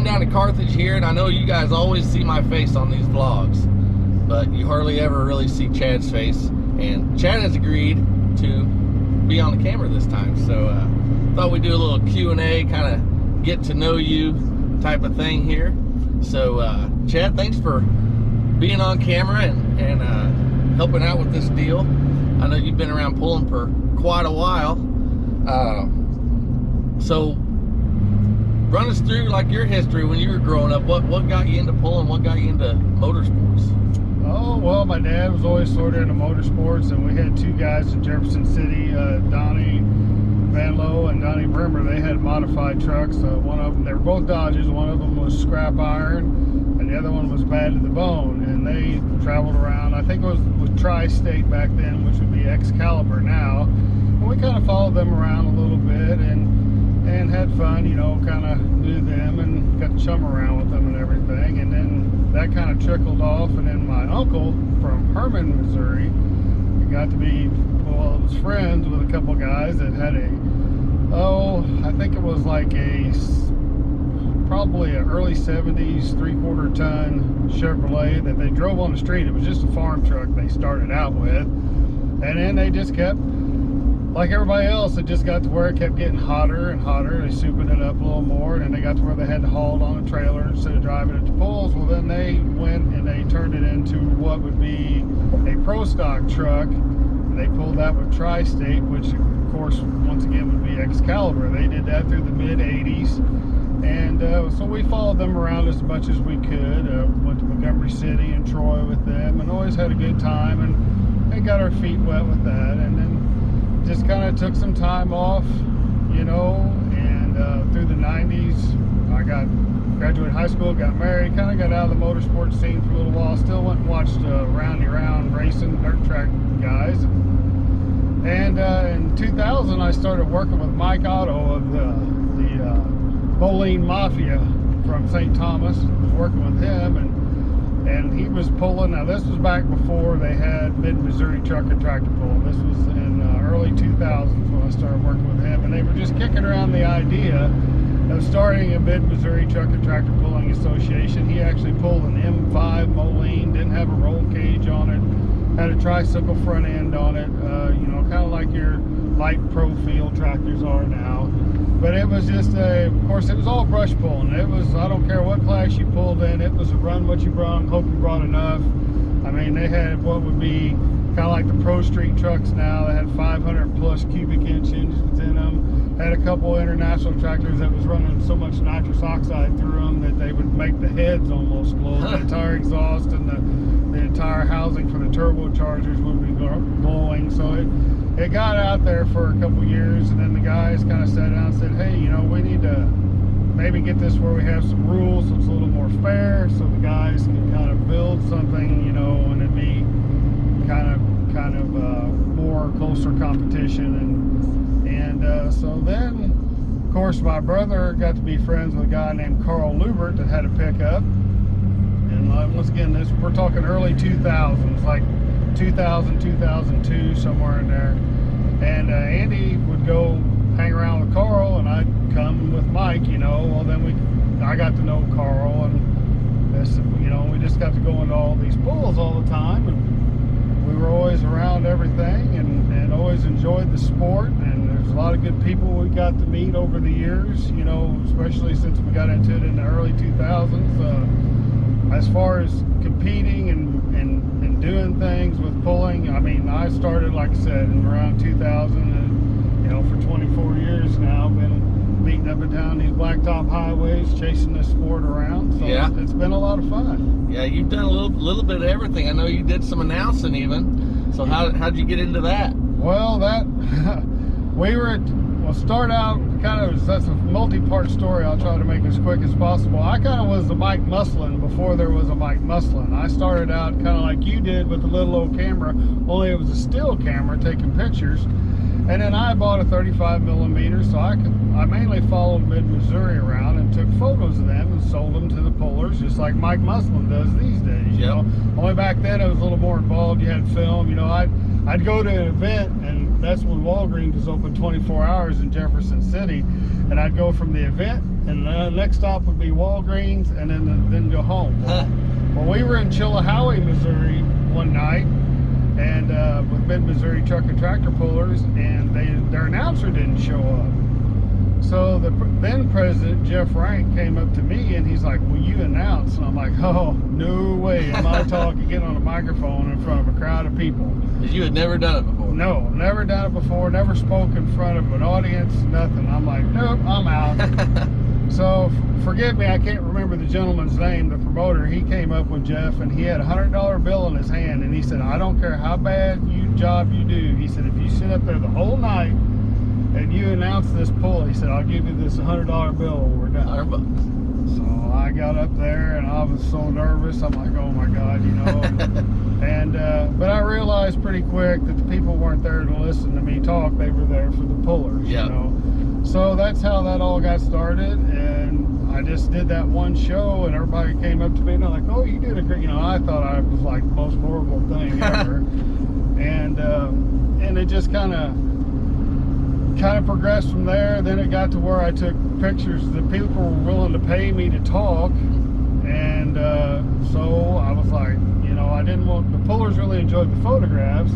came down to Carthage here, and I know you guys always see my face on these vlogs, but you hardly ever really see Chad's face. And Chad has agreed to be on the camera this time, so thought we'd do a little Q&A, kind of get to know you type of thing here. So Chad, thanks for being on camera and helping out with this deal. I know you've been around pulling for quite a while. So run us through like your history when you were growing up. What got you into pulling? What got you into motorsports? Oh, well, my dad was always sort of into motorsports, and we had two guys in Jefferson City, Donnie and Donnie Burmer. They had modified trucks. One of them, they were both Dodges. One of them was scrap iron, and the other one was bad to the bone. And they traveled around. I think it was with Tri-State back then, which would be Excalibur now. And we kind of followed them around a little bit and had fun, you know, kind of knew them and got to chum around with them and everything. And then that kind of trickled off. And then my uncle from Herman, Missouri, got to be, well, was friends with a couple guys that had I think it was like probably an early 70s 3/4 ton Chevrolet that they drove on the street. It was just a farm truck they started out with, and then they just kept, like everybody else, it just got to where it kept getting hotter and hotter. They souping it up a little more, and they got to where they had to haul it on a trailer instead of driving it to pulls. Well, then they went and they turned it into what would be a pro stock truck. They pulled that with Tri-State, which of course once again would be Excalibur. They did that through the mid 80s, and so we followed them around as much as we could. Went to Montgomery City and Troy with them, and always had a good time, and got our feet wet with that. And then just kind of took some time off, you know, and through the 90s I graduated high school, got married, kind of got out of the motorsports scene for a little while. Still went and watched roundy round racing, dirt track guys. And in 2000 I started working with Mike Otto of the Moline Mafia from St. Thomas. I was working with him, and he was pulling. Now this was back before they had mid-Missouri truck and tractor pull. This was in early 2000s when I started working with him, and they were just kicking around the idea of starting a mid-Missouri truck and tractor pulling association. He actually pulled an M5 Moline, didn't have a roll cage on it, had a tricycle front end on it, you know, kind of like your light pro field tractors are now. But it was just of course it was all brush pulling. It was, I don't care what class you pulled in, it was run what you brought, hope you brought enough. I mean, they had what would be kind of like the pro street trucks now. They had 500 plus cubic inch engines in them. Had a couple international tractors that was running so much nitrous oxide through them that they would make the heads almost glow. The entire exhaust and the entire housing for the turbochargers would be glowing. So it got out there for a couple years, and then the guys kind of sat down and said, hey, you know, we need to maybe get this where we have some rules so it's a little more fair, so the guys can kind of build something, you know, and it'd be kind of more closer competition. And so then, of course, my brother got to be friends with a guy named Carl Lubert that had a pickup. And once again, we're talking early 2000s, like 2000, 2002, somewhere in there. And Andy would go hang around with Carl, and I'd come with Mike, you know. Well, then I got to know Carl, and this, you know, we just got to go into all these pulls all the time, and we were always around everything, and always enjoyed the sport. And there's a lot of good people we got to meet over the years, you know, especially since we got into it in the early 2000s. As far as competing and doing things with pulling, I mean, I started, like I said, in around 2000, and, you know, for 24 years now, been beating up and down these blacktop highways, chasing this sport around. So yeah, it's been a lot of fun. Yeah, you've done a little bit of everything. I know you did some announcing even. So how'd you get into that? Well, we'll start out that's a multi-part story. I'll try to make it as quick as possible. I kind of was the Mike Muslin before there was a Mike Muslin. I started out kind of like you did with a little old camera, only it was a still camera taking pictures. And then I bought a 35mm, so I mainly followed mid-Missouri around and took photos of them and sold them to the pullers, just like Mike Muslin does these days. You know, only back then it was a little more involved. You had film. You know, I'd go to an event, and that's when Walgreens was open 24 hours in Jefferson City, and I'd go from the event, and the next stop would be Walgreens, and then go home. Well, we were in Chillicothe, Missouri one night, and with Mid-Missouri Truck and Tractor Pullers, and their announcer didn't show up. So the then president, Jeff Rank, came up to me and he's like, "Will you announce?" And I'm like, "Oh, no way am I getting on a microphone in front of a crowd of people." Because you had never done it before. No, never done it before, never spoke in front of an audience, nothing. I'm like, nope, I'm out. So forgive me, I can't remember the gentleman's name, the promoter. He came up with Jeff and he had a $100 bill in his hand, and he said, "I don't care how bad job you do." He said, "If you sit up there the whole night and you announce this pull," he said, "I'll give you this $100 bill when we're done." $100. So I got up there and I was so nervous. I'm like, oh my God, you know. But I realized pretty quick that the people weren't there to listen to me talk. They were there for the pullers, you know. So that's how that all got started. And I just did that one show, and everybody came up to me and they're like, "Oh, you did a great," you know. I thought I was like the most horrible thing ever. And it just kind of progressed from there. Then it got to where I took pictures that people were willing to pay me to talk, and so I was like, you know, I didn't want, the pullers really enjoyed the photographs,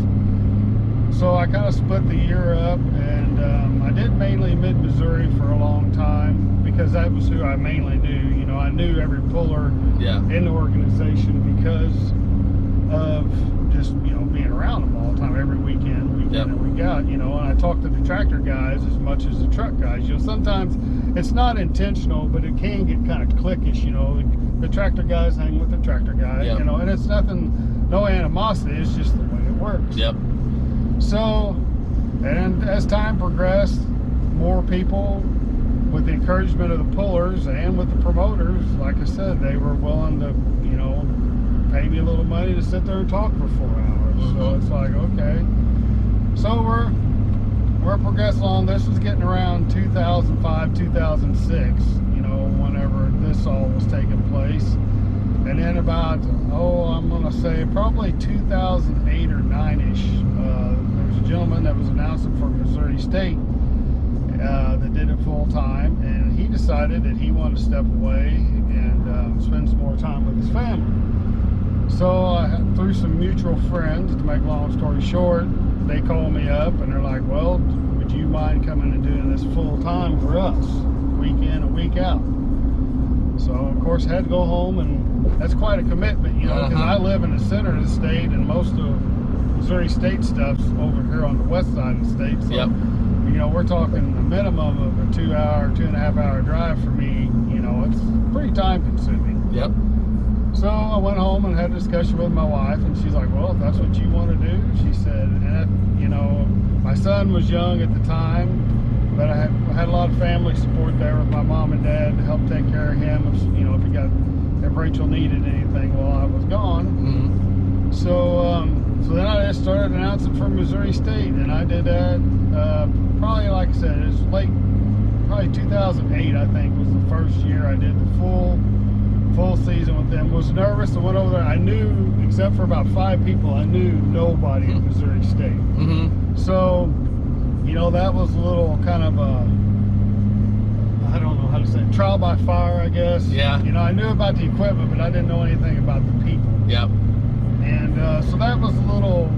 so I kind of split the year up, and I did mainly Mid-Missouri for a long time because that was who I mainly knew. You know, I knew every puller in the organization because of just, you know, being around them all the time, every weekend and week out, you know. And I talked to the tractor guys as much as the truck guys. You know, sometimes it's not intentional, but it can get kind of cliquish, you know. The tractor guys hang with the tractor guys, you know, and it's nothing, no animosity, it's just the way it works. So, and as time progressed, more people, with the encouragement of the pullers and with the promoters, like I said, they were willing to, you know, pay me a little money to sit there and talk for 4 hours. So it's like, okay. So we're progressing on. This was getting around 2005, 2006, you know, whenever this all was taking place. And then about, I'm going to say probably 2008 or 9-ish, there was a gentleman that was announcing for Missouri State that did it full time, and he decided that he wanted to step away and spend some more time with his family. So through some mutual friends, to make a long story short, they called me up and they're like, "Well, would you mind coming and doing this full time for us, week in and week out?" So of course I had to go home, and that's quite a commitment, you know, because I live in the center of the state, and most of Missouri State stuff's over here on the west side of the state. So, you know, we're talking a minimum of a 2.5 hour drive for me. You know, it's pretty time consuming. So I went home and had a discussion with my wife, and she's like, "Well, if that's what you want to do," she said, and you know, my son was young at the time, but I had a lot of family support there with my mom and dad to help take care of him. If, you know, if Rachel needed anything while I was gone. So then I just started announcing for Missouri State, and I did that probably, like I said, it's late, probably 2008, I think, was the first year I did the full season with them. Was nervous. I went over there. I knew, except for about 5 people, I knew nobody at Missouri State. So, you know, that was a little kind of a, I don't know how to say it, trial by fire, I guess. You know, I knew about the equipment, but I didn't know anything about the people. And so that was a little,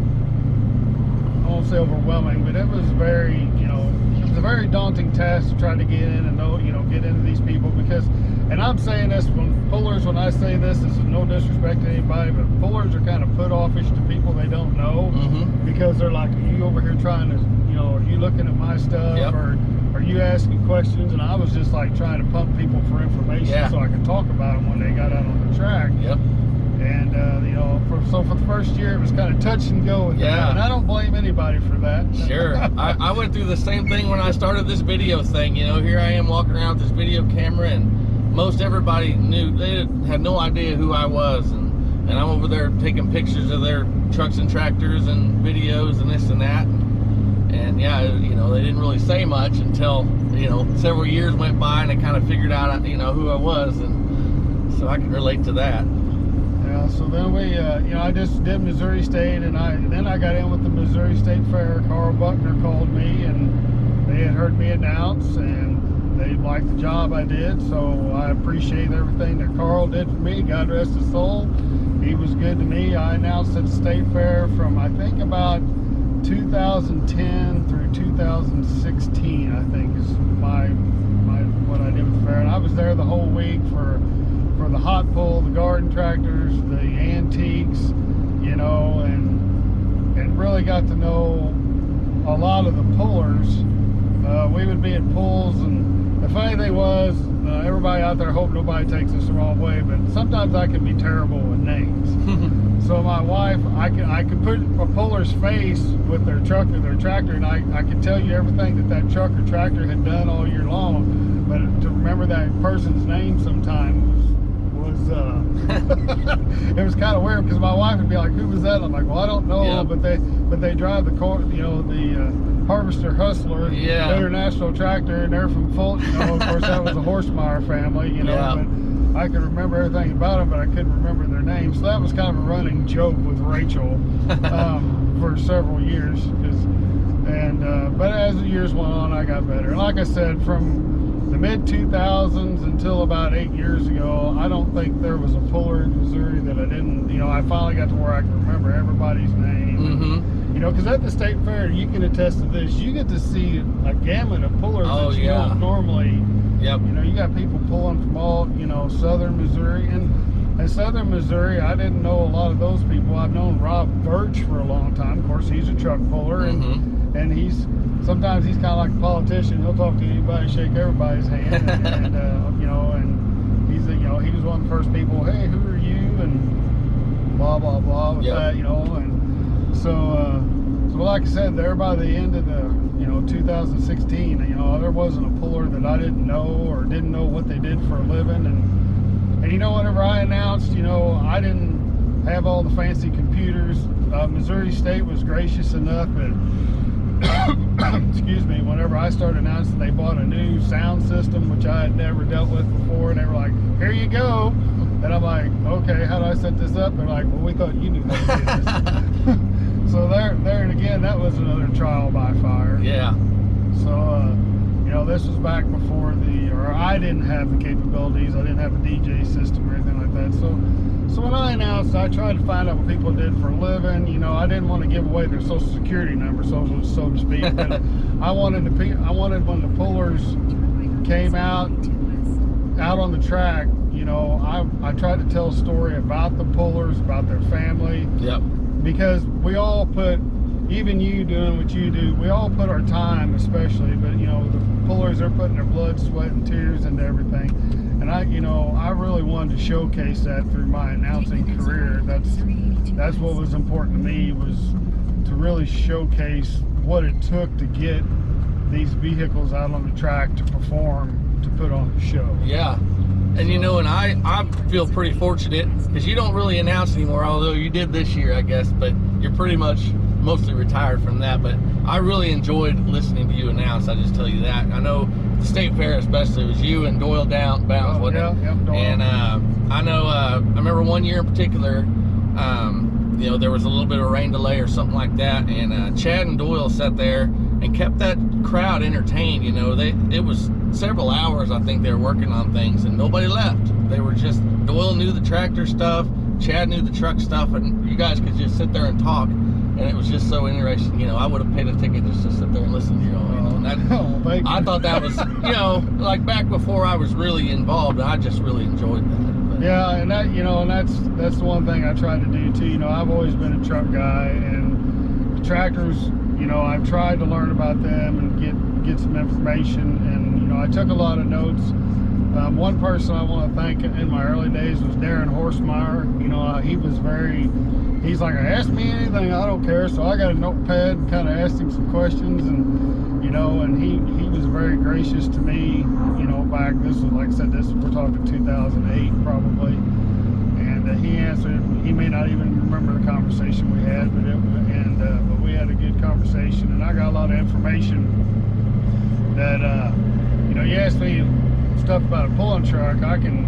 I won't say overwhelming, but it was very, you know, it was a very daunting task to try to get in and know, you know, get into these people, because, and I'm saying this when I say this is no disrespect to anybody, but pullers are kind of put offish to people they don't know, because they're like, "Are you over here trying to, you know, are you looking at my stuff, or are you asking questions?" And I was just like trying to pump people for information so I could talk about them when they got out on the track. And you know, so for the first year it was kind of touch and go with that, and I don't blame anybody for that. I went through the same thing when I started this video thing. You know, here I am walking around with this video camera, and most everybody knew, they had no idea who I was, and I'm over there taking pictures of their trucks and tractors and videos and this and that, and you know, they didn't really say much until, you know, several years went by and they kind of figured out, you know, who I was, and so I can relate to that. So then we, you know, I just did Missouri State, and then I got in with the Missouri State Fair. Carl Buckner called me, and they had heard me announce, and they liked the job I did, so I appreciate everything that Carl did for me. God rest his soul. He was good to me. I announced at the state fair from, I think, about 2010 through 2016, I think, is what I did with the fair. And I was there the whole week for the hot pull, the garden tractors, the antiques, you know, and really got to know a lot of the pullers. We would be at pulls, and the funny thing was, everybody out there, hope nobody takes this the wrong way, but sometimes I can be terrible with names. So my wife, I could put a puller's face with their truck or their tractor, and I could tell you everything that truck or tractor had done all year long, but to remember that person's name sometimes was it was kind of weird, because my wife would be like, "Who was that?" I'm like, "Well, I don't know," yeah. but they drive the car, you know, the Harvester Hustler, yeah. International Tractor, and they're from Fulton. You know, of course, that was a Horsemeyer family, you know. Yeah. But I could remember everything about them, but I couldn't remember their names. So that was kind of a running joke with Rachel for several years. But as the years went on, I got better. And like I said, from the mid-2000s until about 8 years ago, I don't think there was a puller in Missouri that I didn't, you know, I finally got to where I can remember everybody's name. Mm-hmm. You know, because at the state fair, you can attest to this, you get to see a gamut of pullers that you don't normally. Yep. You know, you got people pulling from all, you know, southern Missouri. And in southern Missouri, I didn't know a lot of those people. I've known Rob Birch for a long time. Of course, he's a truck puller, and sometimes he's kind of like a politician. He'll talk to anybody, shake everybody's hand, and you know, and he's, you know, he was one of the first people. Hey, who are you? And blah blah blah with that, you know, and so like I said, there by the end of the 2016, you know, there wasn't a puller that I didn't know or didn't know what they did for a living, and you know, whenever I announced, you know, I didn't have all the fancy computers. Missouri State was gracious enough that excuse me, whenever I started announcing, they bought a new sound system which I had never dealt with before, and they were like, "Here you go." And I'm like, "Okay, how do I set this up?" They're like, "Well, we thought you knew how to do this." So there and again, that was another trial by fire. Yeah. So you know, this was back before I didn't have the capabilities. I didn't have a DJ system or anything like that. So when I announced, I tried to find out what people did for a living. You know, I didn't want to give away their social security number, so to speak. But I wanted when the pullers came out on the track, you know, I tried to tell a story about the pullers, about their family. Yep. Because we all put, even you doing what you do, we all put our time, especially, but you know, the pullers are putting their blood, sweat, and tears into everything. And I really wanted to showcase that through my announcing career. That's what was important to me, was to really showcase what it took to get these vehicles out on the track to perform, to put on the show. Yeah. And you know, and I feel pretty fortunate, because you don't really announce anymore, although you did this year, I guess, but you're pretty much mostly retired from that. But I really enjoyed listening to you announce, I just tell you that. I know the state fair especially, it was you and Doyle Bounds, wasn't it? Yep, Doyle. And I know, I remember one year in particular, you know, there was a little bit of rain delay or something like that, and Chad and Doyle sat there and kept that crowd entertained. You know, it was several hours, I think, they were working on things, and nobody left. They were just, Doyle knew the tractor stuff, Chad knew the truck stuff, and you guys could just sit there and talk, and it was just so interesting. You know, I would have paid a ticket just to sit there and listen to you all. You know, and that, I thought that was, you know, like back before I was really involved, I just really enjoyed that. But, yeah, and that, you know, and that's the one thing I try to do too. You know, I've always been a truck guy, and the tractors, you know, I've tried to learn about them and get some information, and you know, I took a lot of notes. One person I want to thank in my early days was Darren Horsemeyer. You know, he's like, "Ask me anything, I don't care." So I got a notepad and kind of asked him some questions, and you know, and he was very gracious to me. You know, back, this was, like I said, we're talking 2008 probably, and he answered. He may not even remember the conversation we had, but we had a good conversation, and I got a lot of information that you know, you asked me stuff about a pulling truck. I can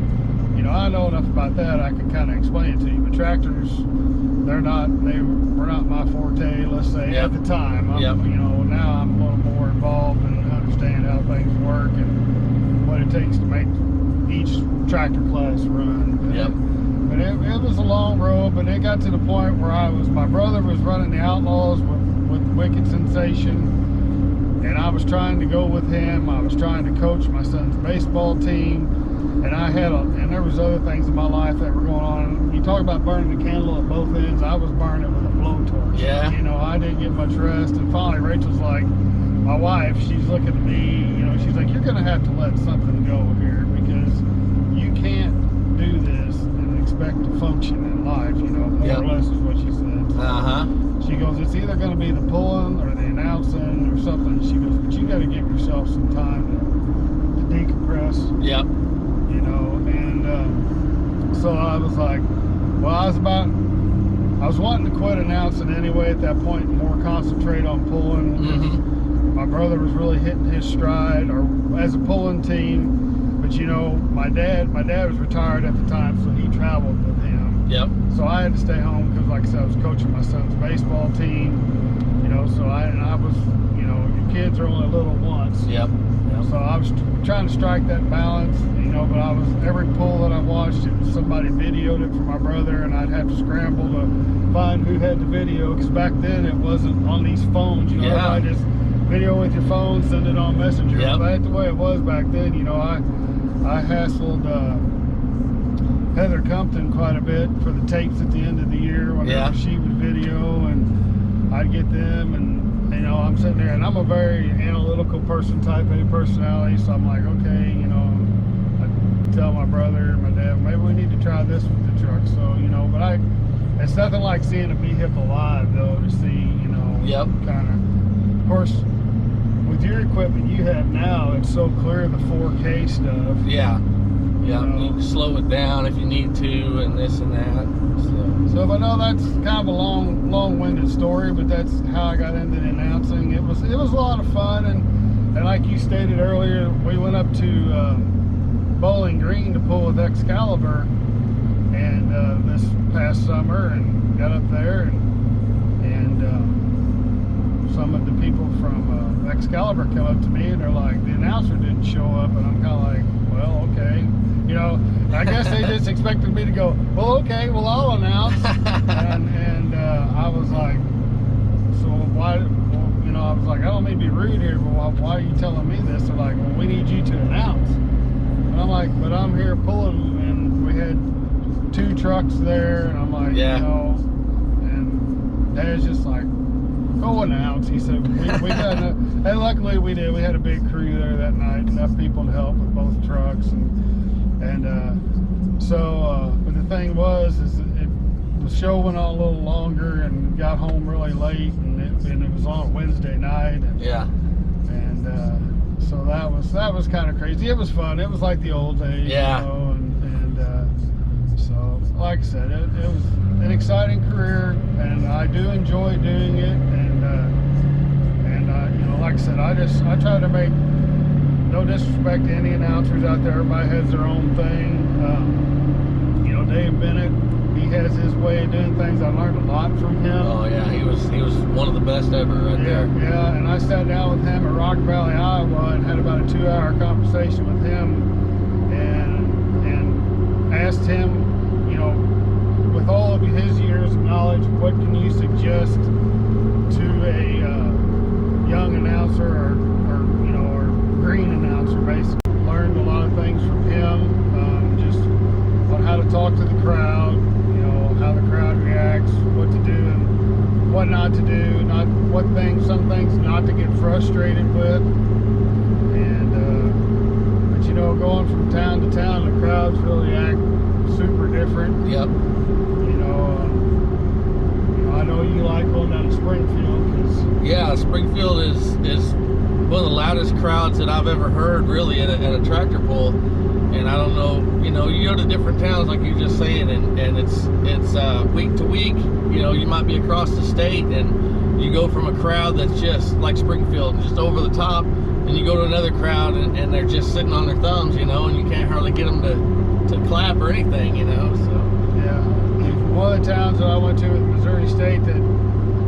you know, I know enough about that. I can kind of explain it to you. But tractors, they were not my forte. Let's say Yep. at the time. Yep. You know, now I'm a little more involved and understand how things work and what it takes to make each tractor class run. Yep. But it was a long road, but it got to the point where my brother was running the Outlaws with Wicked Sensation, and I was trying to go with him. I was trying to coach my son's baseball team, and there was other things in my life that were going on. You talk about burning the candle at both ends. I was burning it with a blowtorch. Yeah. You know, I didn't get much rest, and finally Rachel's like, my wife, she's looking at me, you know, she's like, you're going to have to let something go here, because you can't do this and expect to function in life, you know, more Yep. or less is what she said. Uh-huh. She goes, it's either going to be the pulling or the announcing or something. She goes, but you got to give yourself some time to decompress, Yep. you know. And so I was like, well, I was wanting to quit announcing anyway at that point and more concentrate on pulling. Mm-hmm. My brother was really hitting his stride, or as a pulling team. But you know, my dad was retired at the time, so he traveled with him. Yep. So I had to stay home because, like I said, I was coaching my son's baseball team. You know, so I was, you know, your kids are only little once. Yep. Yep. So I was trying to strike that balance, you know. But every pull that I watched, it was somebody videoed it for my brother, and I'd have to scramble to find who had the video, because back then it wasn't on these phones. You know, Yeah. everybody just video with your phone, send it on Messenger. Yep. That's the way it was back then. You know, I hassled Heather Compton quite a bit for the tapes at the end of the year whenever Yeah. she would video, and I'd get them, and you know, I'm sitting there, and I'm a very analytical person, type A personality, so I'm like, okay, you know, I tell my brother and my dad, maybe we need to try this with the truck. So, you know, but it's nothing like seeing a vehicle live though, to see, you know, Yep. kind of course, with your equipment you have now, it's so clear, the 4K stuff. Yeah. Yeah. You know. You can slow it down if you need to, and this and that. So, but no, that's kind of a long-winded story, but that's how I got into the announcing. It was a lot of fun, and like you stated earlier, we went up to Bowling Green to pull with Excalibur, and this past summer, and got up there, and some of the people from Excalibur come up to me, and they're like, the announcer didn't show up, and I'm kind of like, well, okay. You know, I guess they just expected me to go, well, okay, well, I'll announce. and I was like, so why, well, you know, I was like, I don't mean to be rude here, but why are you telling me this? They're like, well, we need you to announce. And I'm like, but I'm here pulling, and we had 2 trucks there, and I'm like, Yeah. you know, and Dad's just like, go announce. He said, we got enough, and luckily we did. We had a big crew there that night, enough people to help with both trucks, but the thing was, the show went on a little longer, and got home really late, and it was on Wednesday night, and Yeah. so that was kind of crazy. It was fun. It was like the old days, Yeah. you know, and so like I said, it was an exciting career, and I do enjoy doing it, and you know, like I said, I try to make no disrespect to any announcers out there. Everybody has their own thing. You know, Dave Bennett, he has his way of doing things. I learned a lot from him. Oh yeah, he was one of the best ever right there. Yeah, and I sat down with him at Rock Valley, Iowa, and had about a 2-hour conversation with him, and asked him, you know, with all of his years of knowledge, what can you suggest to a young announcer, or you know, or green announcer, basically. Learned a lot of things from him, just on how to talk to the crowd, you know, how the crowd reacts, what to do and what not to do, some things not to get frustrated with, and but you know, going from town to town, the crowds really act super different. Yep. You know, I know you like going down to Springfield, because Yeah, Springfield is one of the loudest crowds that I've ever heard, really, at a tractor pull. And I don't know, you know, you go to different towns like you're just saying, and it's week to week. You know, you might be across the state, and you go from a crowd that's just like Springfield, just over the top, and you go to another crowd, and they're just sitting on their thumbs, you know, and you can't hardly get them to clap or anything, you know. So yeah, one of the towns that I went to in Missouri State that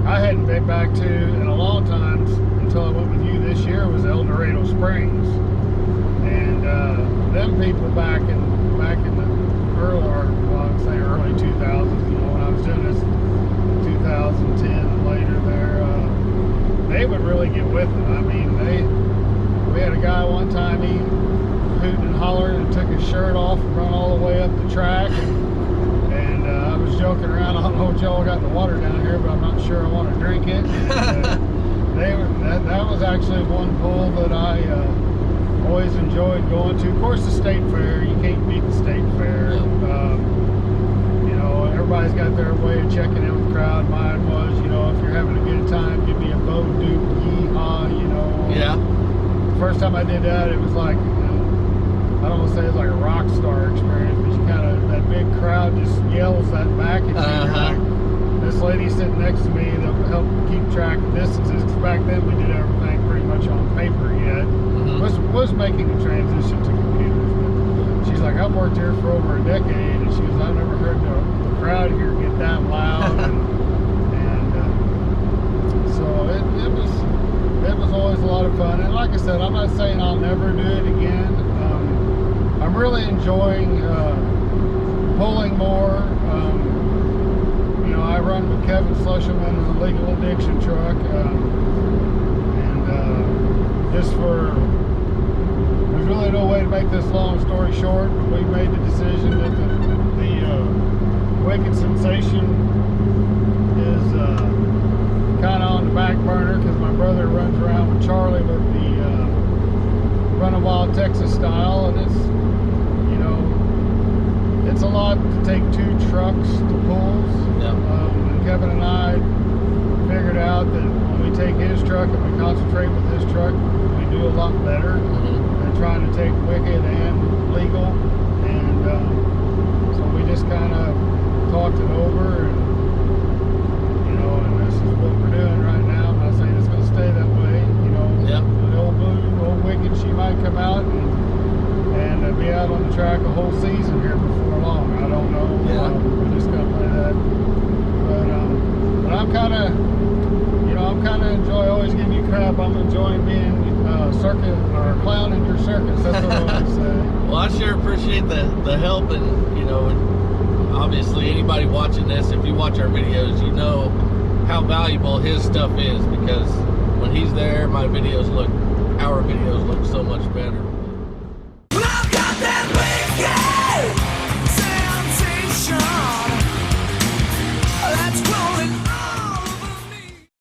I hadn't been back to in a long time until I went with you this year was El Dorado Springs, and them people back in the early 2000s, you know, when I was doing this 2010 and later there, they would really get with it. I mean, we had a guy one time, he hooting and hollering and took his shirt off and run all the way up the track, and I was joking around, I don't know what y'all got in the water down here, but I'm not sure I want to drink it. And, that was actually one pool that I always enjoyed going to. Of course, the state fair, you can't beat the state fair. You know, everybody's got their way of checking in with the crowd. Mine was, you know, if you're having a good time, give me a Bo Duke yeehaw, you know. yeah, The first time I did that, it was like, I don't want to say it's like a rock star experience, but you kind of, that big crowd just yells that back at you. Like, this lady sitting next to me that would help keep track of distances, because back then we did everything pretty much on paper yet. Was making the transition to computers, but she's like, I've worked here for over a decade, and she goes, I've never heard the crowd here get that loud, and so it was always a lot of fun. And like I said, I'm not saying I'll never do it again. I'm really enjoying pulling more. You know, I run with Kevin Slusherman in the Legal Addiction truck, and just for, there's really no way to make this long story short, but we made the decision that the Wicked Sensation is kind of on the back burner, because my brother runs around with Charlie with the Run a Wild Texas style, and it's, you know, it's a lot to take 2 trucks to pulls. And Kevin and I figured out that when we take his truck and we concentrate with his truck, we do a lot better than trying to take Wicked and Legal. And so we just kind of talked it over, and you know, and this is what we're doing right now. I'm not saying it's going to stay that way, you know. The old Blue, old Wicked, she might come out and be out on the track a whole season here before long. I don't know. We're just going to play that. But I'm kind of enjoy always giving you crap. I'm enjoying being circuit or clown in your circus. That's what I always say. well, I sure appreciate the help, and you know, obviously anybody watching this, if you watch our videos, you know how valuable his stuff is, because when he's there, our videos look so much better.